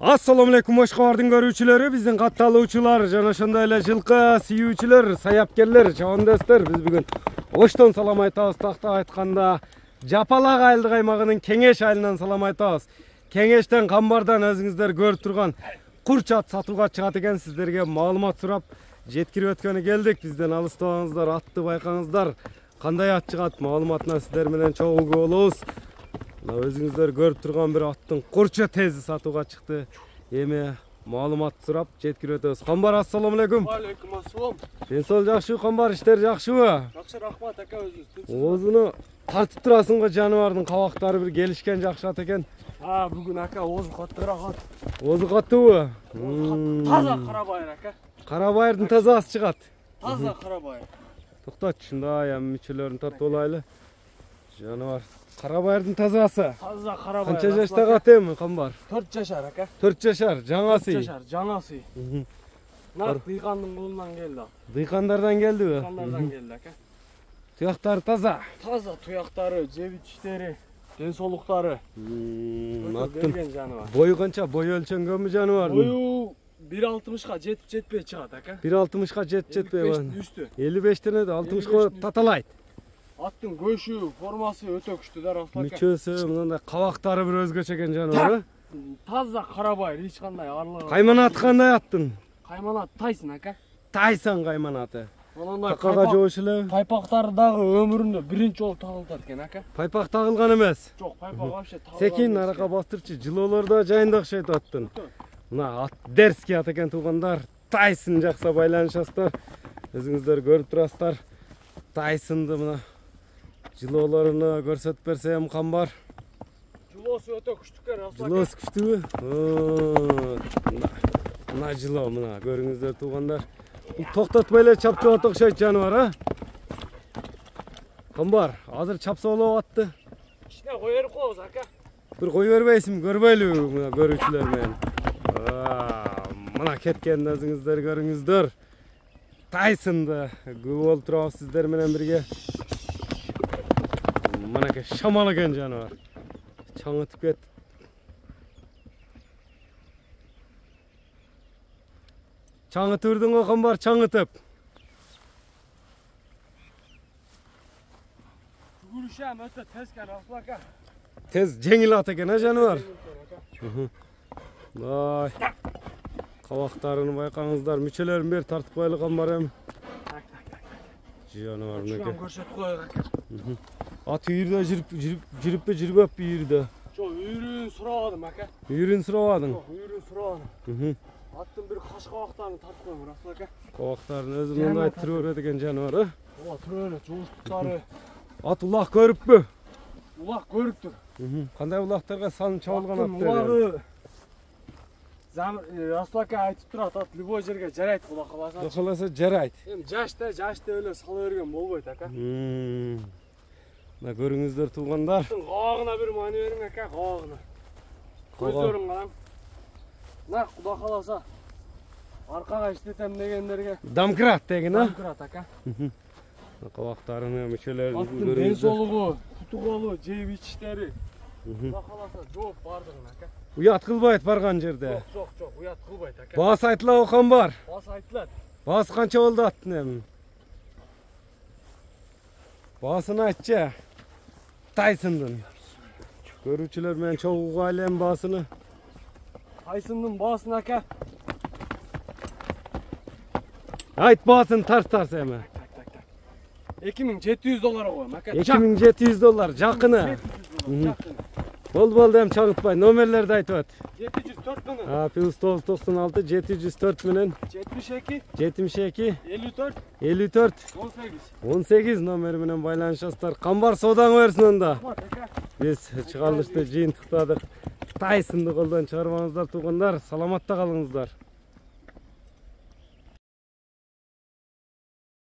Assalamu alaikum Oşqabardын көрүүчүлөрү, биздин катталуучулар жана ошондой эле жылкы сүйүүчүлөр, саяпкерлер, чабандастар. Биз бүгүн Оштон салам айтабыз. Такта айтканда Жапалак айылдык аймагынын Кеңеш айылынан салам айтабыз. Кеңештен Камбардан өзүңүздөр көрүп турган курч ат сатууга чыгат экен. Сиздерге маалымат сурап жеткирип өткөнү келдик. Бизден алыстабаңыздар, атты байкаңыздар. Кандай ат чыгат маалыматына сиздер менен чогуу болобуз. Өзүңүздөр көрүп турган бир аттын курчу тези сатууга чыкты. Эми маалымат сурап жеткирип өтөбүз. Камбар, ассаламу алейкум. Алейкум ассалам. Ден жакшы, Камбар, иштер жакшыбы? Жакшы, рахмат ака, өзүңүз. Оозуну тартып турасың го, жаныбардын кабактары бир келишкен жакшы ат экен. Бүгүн ака оозу каттыраак ат. Оозу каттыбы? Таза кара байыр ака. Кара байырдын тазасы чыгат. Таза кара байыр. Токтотчу, ушундай эми мүчөлөрүн тартып алайлы. Жаныбар кара байырдын тазасы. Таза кара байыр. Канча жаштагы ат эми, Камбар? 4 жашар ака. 4 жашар, жаңасы. 4 жашар, жаңасы. Нар дыйкандын колунан келди ат. Дыйкандардан келдиби? Дыйкандардан келди ака. Туяктары таза. Таза туяктары, жебичтери, ден соолуктары. Аттын жаныбар. бою канча? Бою өлчөнгөнбү жаныбардын? Бою 1.60га жетпей чыгат ака. 1.60га жетпей бан. Үстү. 55-тен 60га таталайт. Аттын көшү, формасы өтө күчтүү да, Расул ака. Мүчөсү, мындай кабактары бир өзгөчө экен жаныбар. Таза кара байыр, эч кандай арлыгы. Кайманаты кандай аттын? Кайманат Тайсон ака. Тайсон кайманаты. Анандай Такага жоош эле. Пайпактары дагы өмүрүндө биринчи жолу тагылат экен ака. Пайпак тагылган эмес. Жок, пайпак вообще тагылган. Секин арака бастырчы, жылоолор да жайында окшойт аттын. Мына ат дерский ат экен туугандар. Тайсон жакса байланышасыздар. Өзүңүздөр көрүп турасыздар. Тайсонду мына жылоолоруну көрсөтүп берсем, Камбар. Жылоосу өтө күчтүү экен, Расул ака. Жылоос күчтүүбү? Мына жылоо, мына көрүңүздөр туугандар. Бул токтотпой эле чапчыбат окшойт жаныбар, а? Камбар, азыр чапса болобу атты? Ичине кое берип коебуз ака. Бир кой бербейсиңби, көрбөйлүбү мына көрүүчүлөр менен? Мына кеткенин өзүңүздөр көрүңүздөр. Тайсонду күбө болуп турабыз сиздер менен бирге. Мынакей шамал экен жаныбар. Чаңытып кетти. Чаңытып үрдүң го, Камбар, чаңытып. Жүгүрүшүм өтө тез экен, Расул ака. Тез жеңил ат экен, а жаныбар? Ай. Кабактарын байкаңыздар, мүчөлөрүн бери тартып коелу, Камбар эми. Жаныбар мынакей. Шуам көрсөтүп коелу ака. Ат үйүрдө жүрүппү, жүрбөппү үйүрдө? Жок, үйрүн сурабадым ака. Үйүрүн сурабадың? Жок, үйрүн сурабадым. Аттын бир каш кабактарын тартып коем, Расул ака. Кабактарын өзү мындай туруп берет экен жаныбар, а? Ооба, туруп берет, жугуштуктары. Ат улак көрүппү? Улак көрүптүр. Кандай улактарга санын чабылган Аттын аттар? улагы Расул ака айтып турат, ат любой жерге жарайт, улак каласа. Каласа жарайт. Эми жашты эле сала берген болбойт ака. Мына көрүңүздөр туугандар. Кабагына бир маани бериң ака, кабагына. Көздөрүн караң. Мына Кудай каласа аркага иштетем дегендерге. Домкрат деген, а? Домкрат ака. Кабактарыны, мүчөлөрүн Аттын ден соолугу, куту колу, жеп ичиштери. Кудай каласа жооп бардыгын ака. Уят кылбайт барган жерде. Жок, уят кылбайт ака. Баасы айтылабы, Камбар? Баасы айтылат. Баасы канча болду аттын эми? Баасын айтчы. Тайсондун. Көрүүчүлөр менен чогуу угайлы эми баасыны. Тайсондун баасын ака. Айт баасын тарс эми. $2700 коем ака. $2700, жакыны. Болду эми чаңытпай, номерлерди айтып өт. 704 менен. +996 704 менен 72 54 18 18 номери менен байланышасыздар. Камбар, соодаңы берсин анда. Биз чыгарылышты жыйынтыктадык. Тайсонду колдон чыгарбаңыздар туугандар. Саламатта калыңыздар.